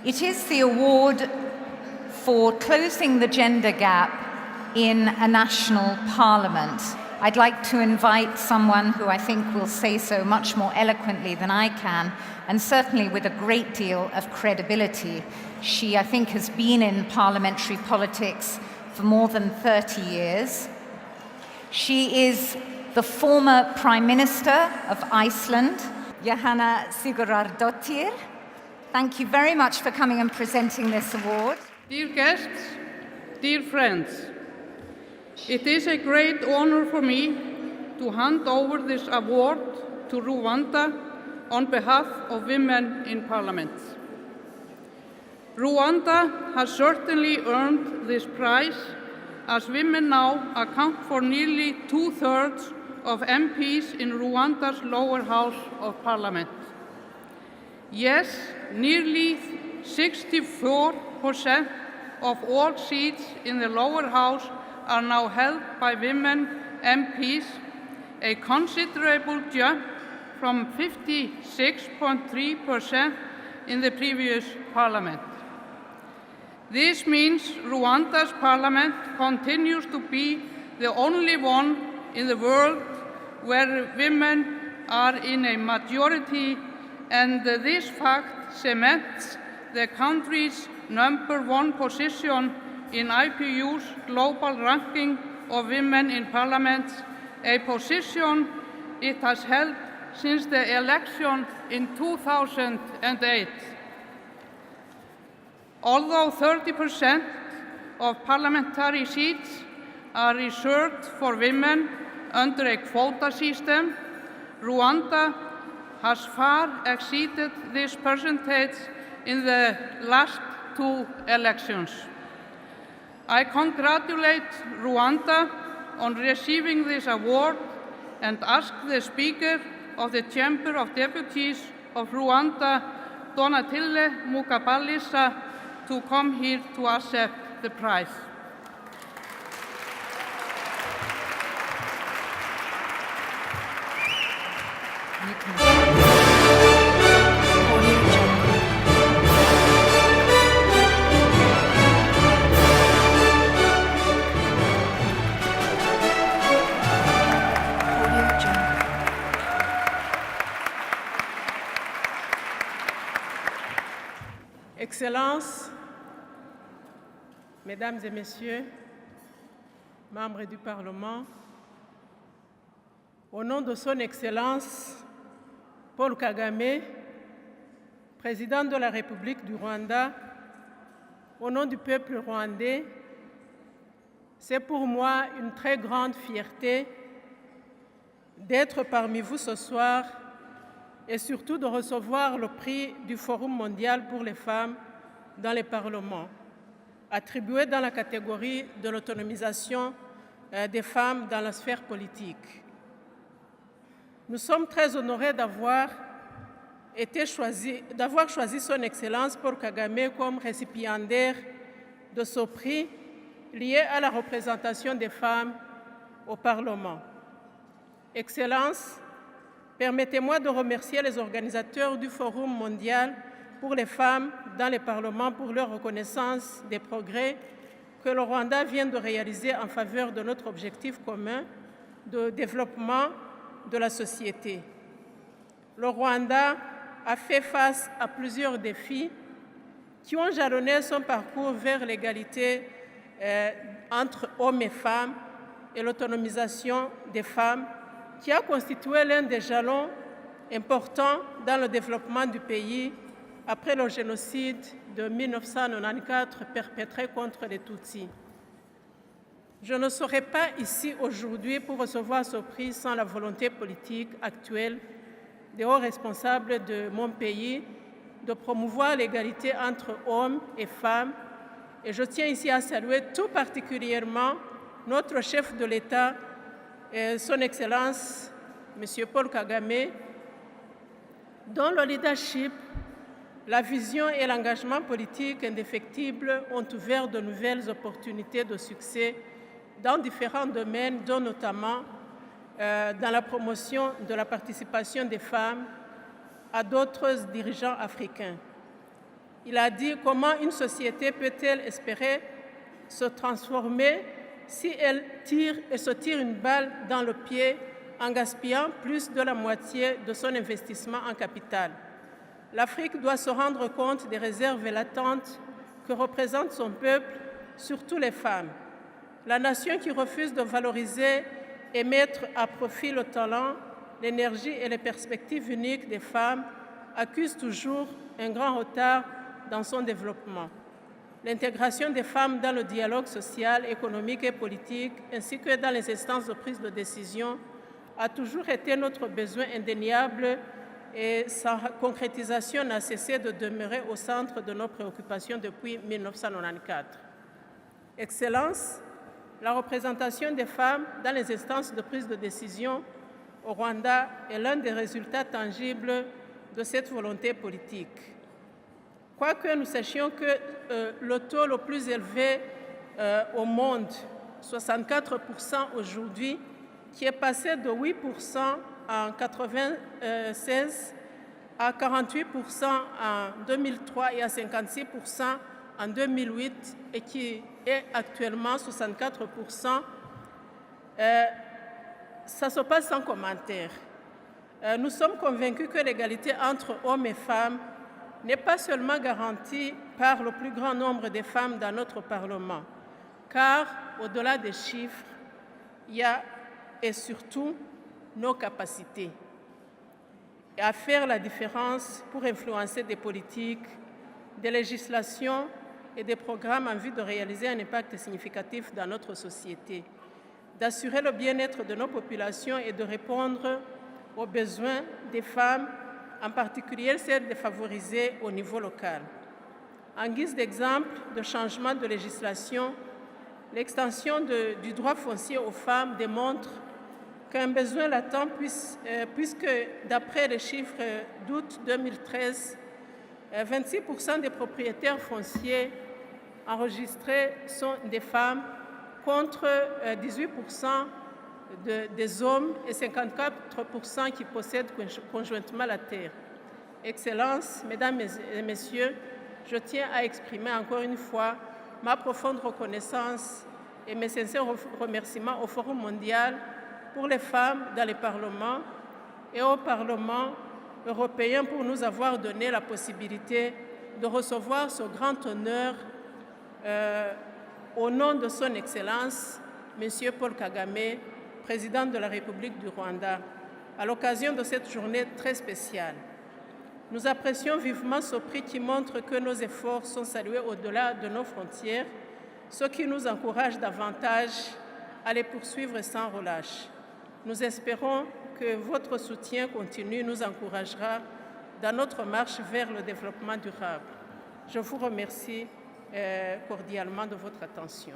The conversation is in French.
It is the award for closing the gender gap in a national parliament. I'd like to invite someone who I think will say so much more eloquently than I can, and certainly with a great deal of credibility. She, I think, has been in parliamentary politics for more than 30 years. She is the former Prime Minister of Iceland, Jóhanna Sigurðardóttir. Thank you very much for coming and presenting this award. Dear guests, dear friends, it is a great honor for me to hand over this award to Rwanda on behalf of women in Parliament. Rwanda has certainly earned this prize, as women now account for nearly 2/3 of MPs in Rwanda's lower house of Parliament. Yes, nearly 64% of all seats in the lower house are now held by women MPs, a considerable jump from 56.3% in the previous parliament. This means Rwanda's parliament continues to be the only one in the world where women are in a majority, and this fact cements the country's #1 position in IPU's global ranking of women in parliament, a position it has held since the election in 2008. Although 30% of parliamentary seats are reserved for women under a quota system, Rwanda has far exceeded this percentage in the last 2 elections. I congratulate Rwanda on receiving this award and ask the Speaker of the Chamber of Deputies of Rwanda, Donatille Mukabalisa, to come here to accept the prize. Excellences, Mesdames et Messieurs, membres du Parlement, au nom de Son Excellence Paul Kagame, Président de la République du Rwanda, au nom du peuple rwandais, c'est pour moi une très grande fierté d'être parmi vous ce soir et surtout de recevoir le prix du Forum mondial pour les femmes dans les parlements, attribué dans la catégorie de l'autonomisation des femmes dans la sphère politique. Nous sommes très honorés d'avoir choisi Son Excellence Paul Kagame comme récipiendaire de ce prix lié à la représentation des femmes au Parlement. Excellence, permettez-moi de remercier les organisateurs du Forum mondial pour les femmes dans les parlements pour leur reconnaissance des progrès que le Rwanda vient de réaliser en faveur de notre objectif commun de développement de la société. Le Rwanda a fait face à plusieurs défis qui ont jalonné son parcours vers l'égalité entre hommes et femmes et l'autonomisation des femmes, qui a constitué l'un des jalons importants dans le développement du pays après le génocide de 1994 perpétré contre les Tutsis. Je ne serai pas ici aujourd'hui pour recevoir ce prix sans la volonté politique actuelle des hauts responsables de mon pays de promouvoir l'égalité entre hommes et femmes, et je tiens ici à saluer tout particulièrement notre chef de l'État, Son Excellence, M. Paul Kagame, dont le leadership, la vision et l'engagement politique indéfectibles ont ouvert de nouvelles opportunités de succès dans différents domaines, dont notamment dans la promotion de la participation des femmes à d'autres dirigeants africains. Il a dit comment une société peut-elle espérer se transformer si elle se tire une balle dans le pied en gaspillant plus de la moitié de son investissement en capital. L'Afrique doit se rendre compte des réserves latentes que représente son peuple, surtout les femmes. La nation qui refuse de valoriser et mettre à profit le talent, l'énergie et les perspectives uniques des femmes accuse toujours un grand retard dans son développement. L'intégration des femmes dans le dialogue social, économique et politique, ainsi que dans les instances de prise de décision, a toujours été notre besoin indéniable et sa concrétisation n'a cessé de demeurer au centre de nos préoccupations depuis 1994. Excellence, la représentation des femmes dans les instances de prise de décision au Rwanda est l'un des résultats tangibles de cette volonté politique. Quoique nous sachions que le taux le plus élevé au monde, 64% aujourd'hui, qui est passé de 8% en 1996 à 48% en 2003 et à 56% en 2008 et qui est actuellement 64%, ça se passe sans commentaire. Nous sommes convaincus que l'égalité entre hommes et femmes n'est pas seulement garantie par le plus grand nombre de femmes dans notre Parlement, car au-delà des chiffres, il y a et surtout nos capacités à faire la différence pour influencer des politiques, des législations et des programmes en vue de réaliser un impact significatif dans notre société, d'assurer le bien-être de nos populations et de répondre aux besoins des femmes, en particulier celles défavorisées au niveau local. En guise d'exemple de changement de législation, l'extension du droit foncier aux femmes démontre qu'un besoin latent puisque, d'après les chiffres d'août 2013, 26% des propriétaires fonciers enregistrés sont des femmes contre 18% des hommes et 54% qui possèdent conjointement la terre. Excellences, Mesdames et Messieurs, je tiens à exprimer encore une fois ma profonde reconnaissance et mes sincères remerciements au Forum mondial pour les femmes dans les parlements et au Parlement européen pour nous avoir donné la possibilité de recevoir ce grand honneur au nom de son Excellence, M. Paul Kagame, président de la République du Rwanda, à l'occasion de cette journée très spéciale. Nous apprécions vivement ce prix qui montre que nos efforts sont salués au-delà de nos frontières, ce qui nous encourage davantage à les poursuivre sans relâche. Nous espérons que votre soutien continu nous encouragera dans notre marche vers le développement durable. Je vous remercie cordialement de votre attention.